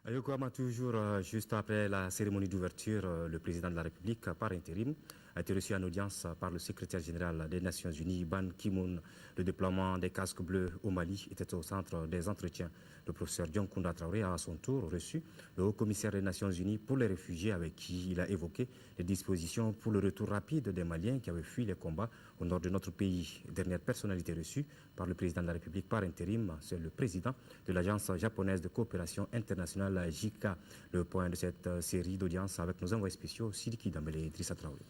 Yokohama, toujours juste après la cérémonie d'ouverture, le président de la République, par intérim, a été reçu en audience par le secrétaire général des Nations Unies, Ban Ki-moon. Le déploiement des casques bleus au Mali était au centre des entretiens. Le professeur Dioncounda Traoré a à son tour reçu le haut-commissaire des Nations Unies pour les réfugiés avec qui il a évoqué les dispositions pour le retour rapide des Maliens qui avaient fui les combats au nord de notre pays. Dernière personnalité reçue par le président de la République par intérim, c'est le président de l'agence japonaise de coopération internationale JICA. Le point de cette série d'audience avec nos envoyés spéciaux Sidiki Dambélé et Idrissa Traoré.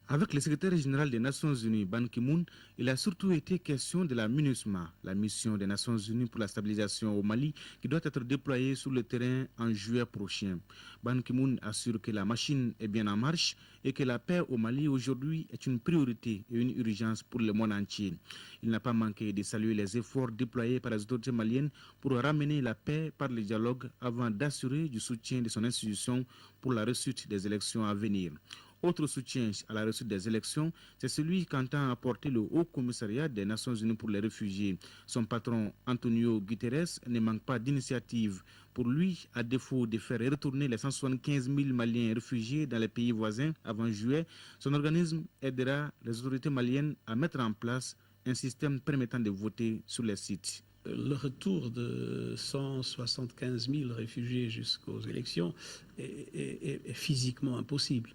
Avec le secrétaire général des Nations Unies, Ban Ki-moon, il a surtout été question de la MINUSMA, la mission des Nations Unies pour la stabilisation au Mali, qui doit être déployée sur le terrain en juillet prochain. Ban Ki-moon assure que la machine est bien en marche et que la paix au Mali aujourd'hui est une priorité et une urgence pour le monde entier. Il n'a pas manqué de saluer les efforts déployés par les autorités maliennes pour ramener la paix par le dialogue avant d'assurer du soutien de son institution pour la réussite des élections à venir. Autre soutien à la réussite des élections, c'est celui qu'entend apporter le Haut Commissariat des Nations Unies pour les réfugiés. Son patron, Antonio Guterres, ne manque pas d'initiative. Pour lui, à défaut de faire retourner les 175 000 Maliens réfugiés dans les pays voisins avant juillet, son organisme aidera les autorités maliennes à mettre en place un système permettant de voter sur les sites. Le retour de 175 000 réfugiés jusqu'aux élections est physiquement impossible.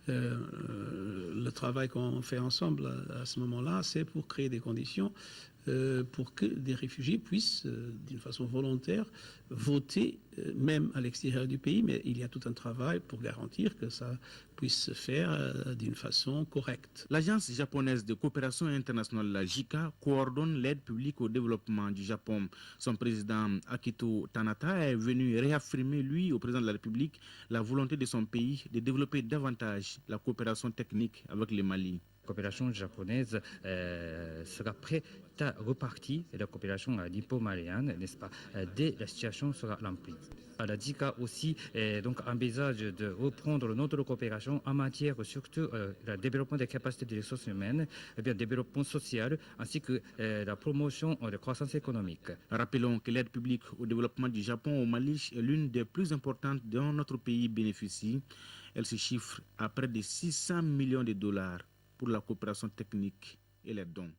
Le travail qu'on fait ensemble à ce moment-là, c'est pour créer des conditions pour que des réfugiés puissent, d'une façon volontaire, voter, même à l'extérieur du pays, mais il y a tout un travail pour garantir que ça puisse se faire d'une façon correcte. L'agence japonaise de coopération internationale, la JICA, coordonne l'aide publique au développement du Japon. Son président Akito Tanaka est venu réaffirmer, lui, au président de la République, la volonté de son pays de développer davantage la coopération technique avec le Mali. La coopération japonaise sera prête à repartir et la coopération nippo-malienne, n'est-ce pas, dès la situation sera remplie. La JICA aussi donc envisage de reprendre notre coopération en matière surtout le développement des capacités des ressources humaines, le développement social ainsi que la promotion de croissance économique. Rappelons que l'aide publique au développement du Japon au Mali est l'une des plus importantes dont notre pays bénéficie. Elle se chiffre à près de 600 millions de dollars pour la coopération technique et les dons.